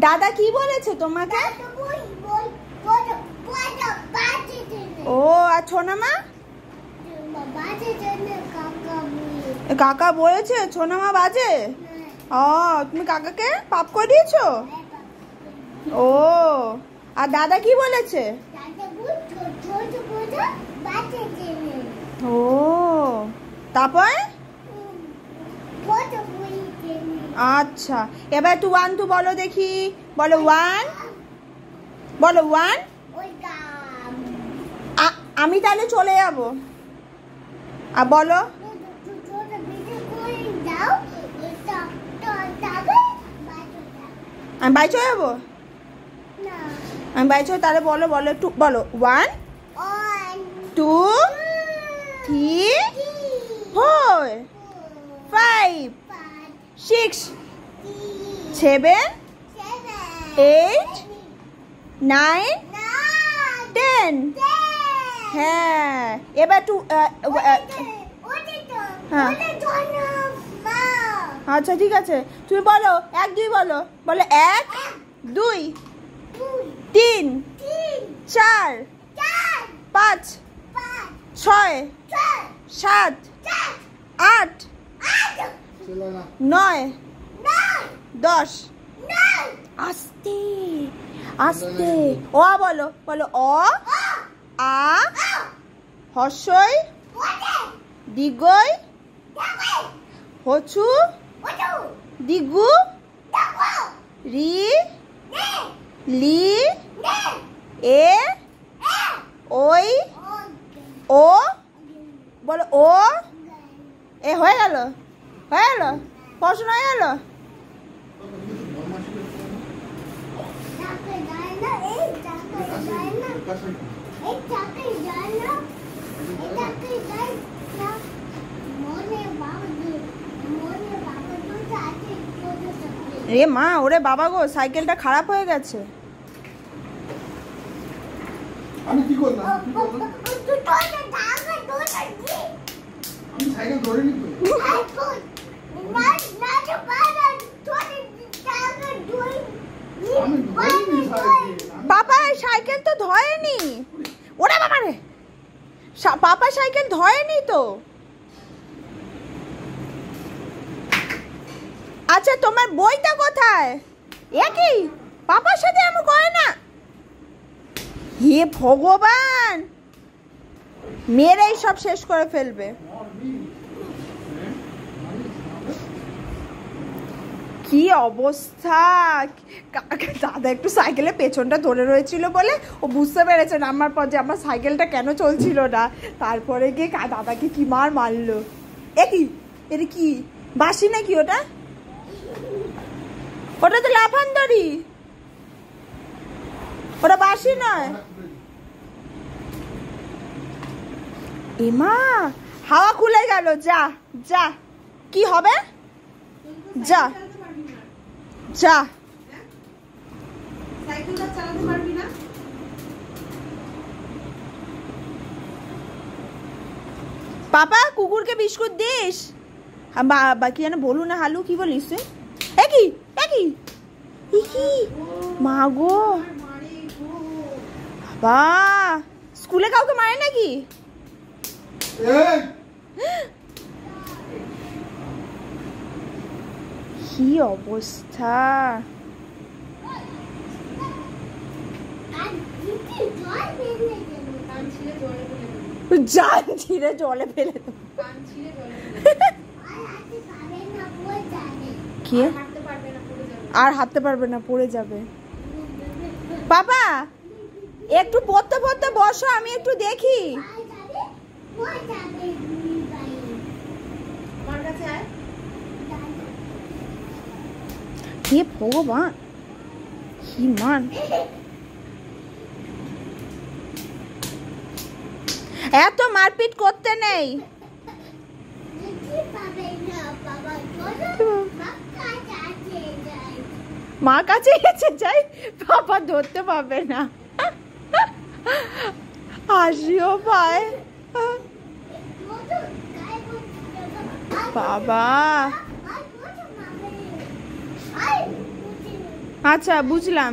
দাদা কি বলেছে তোমাকে? ও আর ছোনামা? কাকা বলেছে ছোনামা বাজে? ও তুমি কাকাকে পাপ করে দিয়েছো? ও আর দাদা কি বলেছে? ও তারপর আচ্ছা এবার 2 1 2 বলো দেখি, বলো 1, বলো 1। আমি তাহলে চলে যাব আর বলো আমি বাই চলে যাবো, আমি বাই চলে তাহলে বলো বলো একটু বলো 1 2 3 4 5 6 7 8 9 10 হ্যাঁ এবার হ্যাঁ আচ্ছা ঠিক আছে তুমি বলো 1 2 বলো, বলো 1 2 3 4 5 6 7 8 9 10 আস্তে আস্তে ও বলো, বলো অ আ হর্ষই দীর্ঘই হচু দিগু রি লি এ ওই ও বলো ও এ হয়ে গেল, হয়ে গেল পড়াশোনা হয়ে গেল। রে মা ওরে বাবা গো সাইকেলটা খারাপ হয়ে গেছে। আমি কি করলাম? আমি সাইকেল ধরে নি তো। বাবা সাইকেল তো ধরেনি, ওরে বাবা রে পাপা সাইকেল ধরেনি তো। আচ্ছা তোমার বইটা কোথায়? একই পাপার সাথে এমন করে না, হে ভগবান মেয়েরাই সব শেষ করে ফেলবে। কি অবস্থা, দাদা একটু সাইকেলের পেছনটা ধরে রয়েছিল বলে ও বুঝতে পেরেছে নামার পর যে আমার সাইকেলটা কেন চলছিল না, তারপরে গিয়ে দাদাকে কি মার মারলো। একই এটা কি বাসি নাকি ওটা? ওটা তো লাফান্দরি, ওটা বাসি নয়। এমা হাওয়া খুলে গেল, যা যা কি হবে, যা যা পাপা কুকুরকে বিস্কুট দিস। কি যেন বলু না হালু কি বলিস তুই? একই একই মা গো বাবা স্কুলে কাউকে মারে নাকি? কি অবস্থা, জান ছিঁড়ে জলে ফেলে কি আর হাঁটতে পারবে না, পড়ে যাবে। বাবা একটু পড়তে পড়তে বসো, আমি একটু দেখি। হে ভগবান কি মান, এত মারপিট করতে নেই। মা কাছে এসে যাই, বাবা ধরতে পারবে না, হাসিও পায় বাবা। আচ্ছা বুঝলাম।